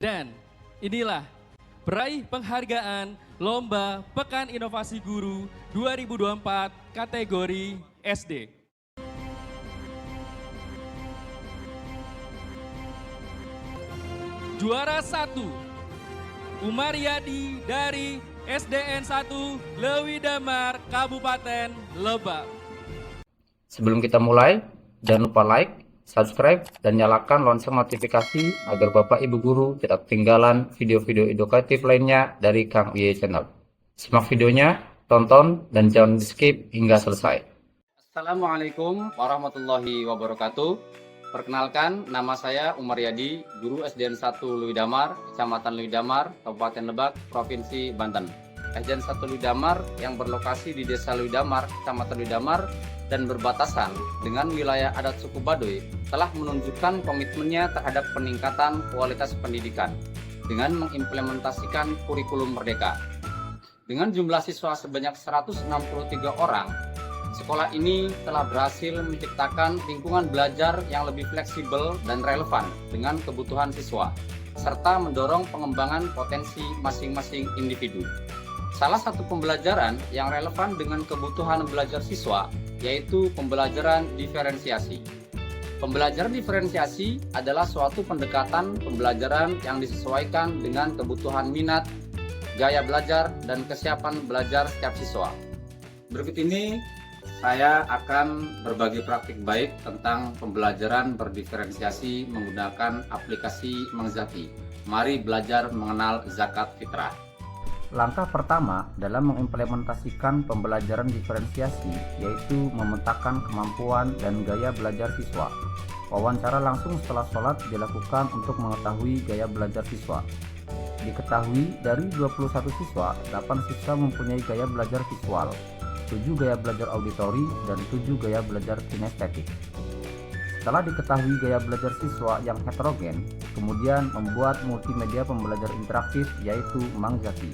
Dan inilah peraih penghargaan Lomba Pekan Inovasi Guru 2024 kategori SD. Juara 1, Umaryadi dari SDN 1 Lewi Damar, Kabupaten Lebak. Sebelum kita mulai, jangan lupa like, subscribe, dan nyalakan lonceng notifikasi agar Bapak Ibu Guru tidak ketinggalan video-video edukatif lainnya dari Kang Uye Channel. Simak videonya, tonton, dan jangan di-skip hingga selesai. Assalamualaikum warahmatullahi wabarakatuh. Perkenalkan, nama saya Umaryadi, Guru SDN 1 Lewi Damar, Kecamatan Lewi Damar, Kabupaten Lebak, Provinsi Banten. SDN 1 Lewi Damar yang berlokasi di Desa Lewi Damar, Kecamatan Lewi Damar, dan berbatasan dengan wilayah adat suku Baduy telah menunjukkan komitmennya terhadap peningkatan kualitas pendidikan dengan mengimplementasikan kurikulum merdeka. Dengan jumlah siswa sebanyak 163 orang, sekolah ini telah berhasil menciptakan lingkungan belajar yang lebih fleksibel dan relevan dengan kebutuhan siswa, serta mendorong pengembangan potensi masing-masing individu. Salah satu pembelajaran yang relevan dengan kebutuhan belajar siswa yaitu pembelajaran diferensiasi. Pembelajaran diferensiasi adalah suatu pendekatan pembelajaran yang disesuaikan dengan kebutuhan minat, gaya belajar, dan kesiapan belajar setiap siswa. Berikut ini saya akan berbagi praktik baik tentang pembelajaran berdiferensiasi menggunakan aplikasi Mang Zaki. Mari belajar mengenal zakat fitrah. Langkah pertama dalam mengimplementasikan pembelajaran diferensiasi yaitu memetakan kemampuan dan gaya belajar siswa. Wawancara langsung setelah sholat dilakukan untuk mengetahui gaya belajar siswa. Diketahui dari 21 siswa, 8 siswa mempunyai gaya belajar visual, 7 gaya belajar auditori, dan 7 gaya belajar kinestetik. Setelah diketahui gaya belajar siswa yang heterogen, kemudian membuat multimedia pembelajar interaktif yaitu Mang Zaki.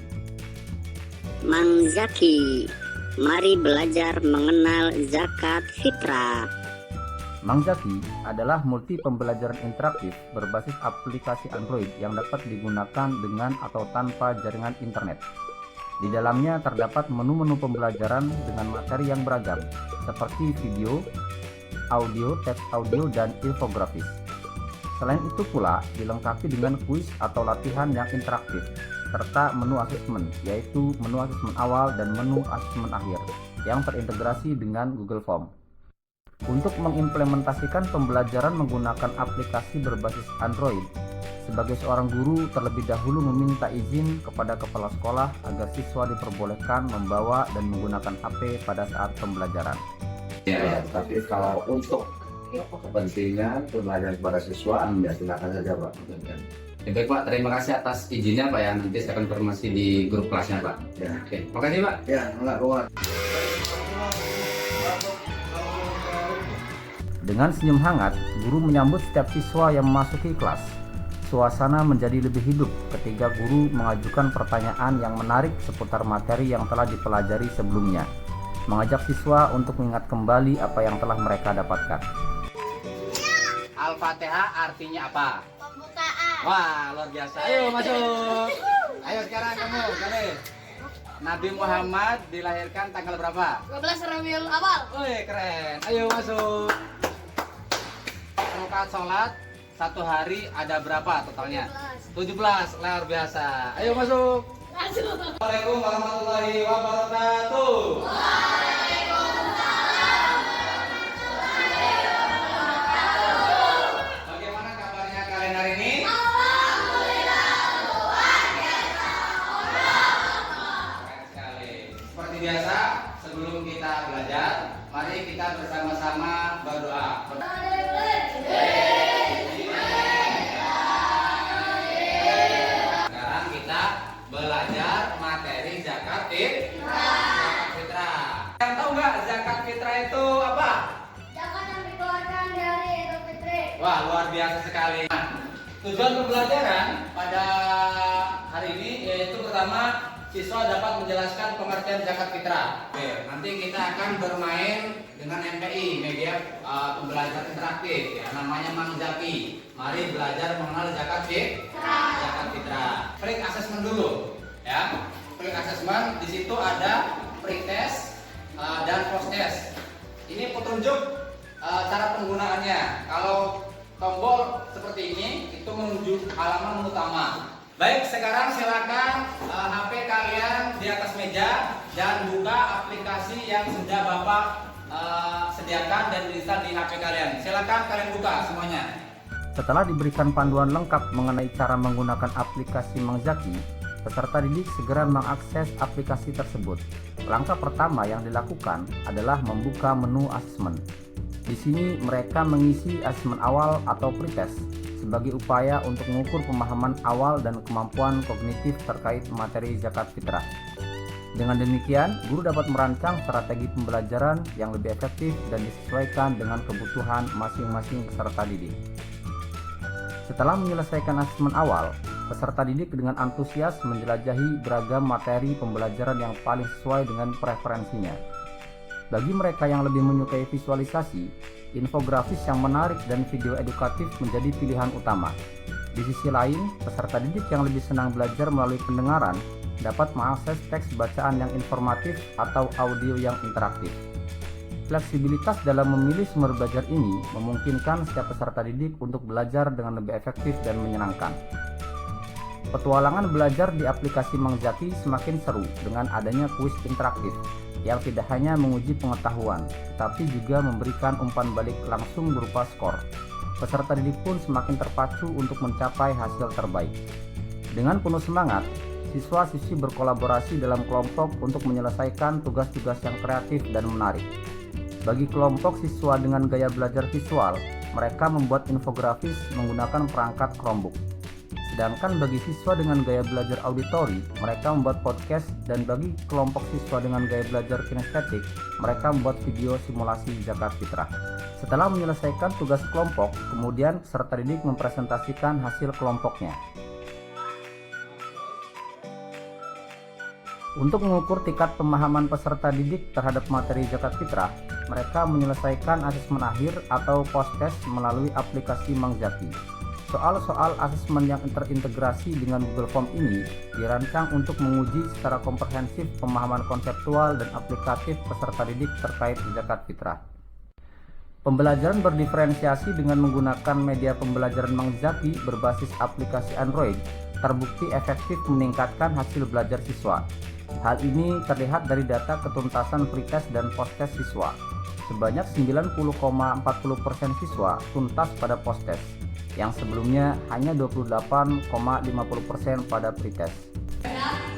Mang Zaki, mari belajar mengenal zakat fitrah. Mang Zaki adalah multi pembelajaran interaktif berbasis aplikasi Android yang dapat digunakan dengan atau tanpa jaringan internet. Di dalamnya terdapat menu-menu pembelajaran dengan materi yang beragam, seperti video, audio, teks audio, dan infografis. Selain itu pula dilengkapi dengan kuis atau latihan yang interaktif, serta menu asesmen, yaitu menu asesmen awal dan menu asesmen akhir, yang terintegrasi dengan Google Form. Untuk mengimplementasikan pembelajaran menggunakan aplikasi berbasis Android, sebagai seorang guru terlebih dahulu meminta izin kepada kepala sekolah agar siswa diperbolehkan membawa dan menggunakan HP pada saat pembelajaran. Ya, tapi kalau untuk kepentingan pembelajaran kepada siswa, ya silakan saja Pak. Ya, baik Pak, terima kasih atas izinnya Pak ya. Nanti saya akan informasi di grup kelasnya Pak. Ya. Oke, makasih Pak. Ya, enggak keluar. Dengan senyum hangat, guru menyambut setiap siswa yang memasuki kelas. Suasana menjadi lebih hidup ketika guru mengajukan pertanyaan yang menarik seputar materi yang telah dipelajari sebelumnya, mengajak siswa untuk mengingat kembali apa yang telah mereka dapatkan. Al-Fatihah artinya apa? Pembukaan. Wah, luar biasa. Ayo masuk. Ayo sekarang kamu, kali. Nabi Muhammad dilahirkan tanggal berapa? 12 Rabiul Awal. Wih, keren. Ayo masuk. Rakaat sholat satu hari ada berapa totalnya? 17. Luar biasa. Ayo masuk. Assalamualaikum warahmatullahi wabarakatuh. Bagaimana kabarnya kalian hari ini? Keren sekali. Seperti biasa, sebelum kita belajar, mari kita bersama-sama berdoa. Sekarang kita belajar materi zakat fitrah. Yang tahu nggak zakat fitrah itu apa? Zakat yang dikeluarkan dari Idul Fitri. Wah, luar biasa sekali. Nah, tujuan pembelajaran pada hari ini yaitu pertama, siswa dapat menjelaskan pengertian zakat fitrah. Oke, nanti kita akan bermain dengan MPI, media pembelajaran interaktif, ya, namanya Mang Zaki. Mari belajar mengenal zakat fitrah. zakat fitrah. Klik asesmen dulu, ya. Klik asesmen, di situ ada pretest dan post test. Ini petunjuk cara penggunaannya. Kalau tombol seperti ini itu menuju halaman utama. Baik, sekarang silakan HP kalian di atas meja dan buka aplikasi yang sudah Bapak sediakan dan diinstal di HP kalian. Silakan kalian buka semuanya. Setelah diberikan panduan lengkap mengenai cara menggunakan aplikasi Mang Zaki, peserta didik segera mengakses aplikasi tersebut. Langkah pertama yang dilakukan adalah membuka menu asesmen. Di sini mereka mengisi asesmen awal atau pretest sebagai upaya untuk mengukur pemahaman awal dan kemampuan kognitif terkait materi zakat fitrah. Dengan demikian, guru dapat merancang strategi pembelajaran yang lebih efektif dan disesuaikan dengan kebutuhan masing-masing peserta didik. Setelah menyelesaikan asesmen awal, peserta didik dengan antusias menjelajahi beragam materi pembelajaran yang paling sesuai dengan preferensinya. Bagi mereka yang lebih menyukai visualisasi, infografis yang menarik dan video edukatif menjadi pilihan utama. Di sisi lain, peserta didik yang lebih senang belajar melalui pendengaran dapat mengakses teks bacaan yang informatif atau audio yang interaktif. Fleksibilitas dalam memilih sumber belajar ini memungkinkan setiap peserta didik untuk belajar dengan lebih efektif dan menyenangkan. Petualangan belajar di aplikasi Mang Zaki semakin seru dengan adanya kuis interaktif yang tidak hanya menguji pengetahuan, tetapi juga memberikan umpan balik langsung berupa skor. Peserta didik pun semakin terpacu untuk mencapai hasil terbaik. Dengan penuh semangat, siswa-siswi berkolaborasi dalam kelompok untuk menyelesaikan tugas-tugas yang kreatif dan menarik. Bagi kelompok siswa dengan gaya belajar visual, mereka membuat infografis menggunakan perangkat Chromebook. Sedangkan bagi siswa dengan gaya belajar auditori, mereka membuat podcast, dan bagi kelompok siswa dengan gaya belajar kinestetik, mereka membuat video simulasi zakat fitrah. Setelah menyelesaikan tugas kelompok, kemudian peserta didik mempresentasikan hasil kelompoknya. Untuk mengukur tingkat pemahaman peserta didik terhadap materi zakat fitrah, mereka menyelesaikan asesmen akhir atau post test melalui aplikasi Mang Zaki. Soal-soal asesmen yang terintegrasi dengan Google Form ini dirancang untuk menguji secara komprehensif pemahaman konseptual dan aplikatif peserta didik terkait zakat fitrah. Pembelajaran berdiferensiasi dengan menggunakan media pembelajaran Mang Zaki berbasis aplikasi Android terbukti efektif meningkatkan hasil belajar siswa. Hal ini terlihat dari data ketuntasan pretest dan post-test siswa. Sebanyak 90,40% siswa tuntas pada post-test, yang sebelumnya hanya 28,50% pada pretest.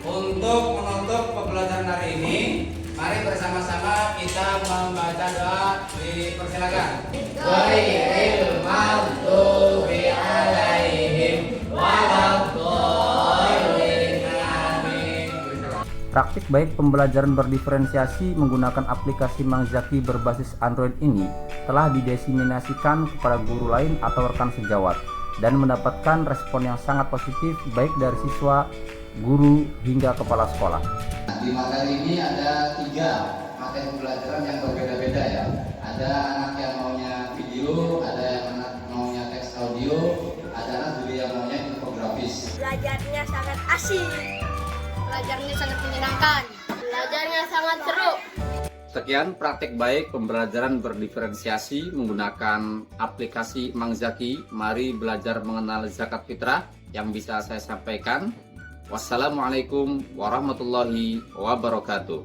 Untuk menutup pembelajaran hari ini, mari bersama-sama kita membaca doa. Dipersilakan. Ghairil maghdubi alaihim waladhdallin. Amin. Praktik baik pembelajaran berdiferensiasi menggunakan aplikasi Mang Zaki berbasis Android ini telah didiseminasikan kepada guru lain atau rekan sejawat dan mendapatkan respon yang sangat positif baik dari siswa, guru, hingga kepala sekolah. Di materi ini ada 3 materi pembelajaran yang berbeda-beda ya. Ada anak yang maunya video, ada yang anak maunya teks audio, ada anak juga yang maunya infografis. Belajarnya sangat asik. Belajarnya sangat menyenangkan. Belajarnya sangat seru. Sekian praktik baik pembelajaran berdiferensiasi menggunakan aplikasi Mang Zaki. Mari belajar mengenal zakat fitrah yang bisa saya sampaikan. Wassalamualaikum warahmatullahi wabarakatuh.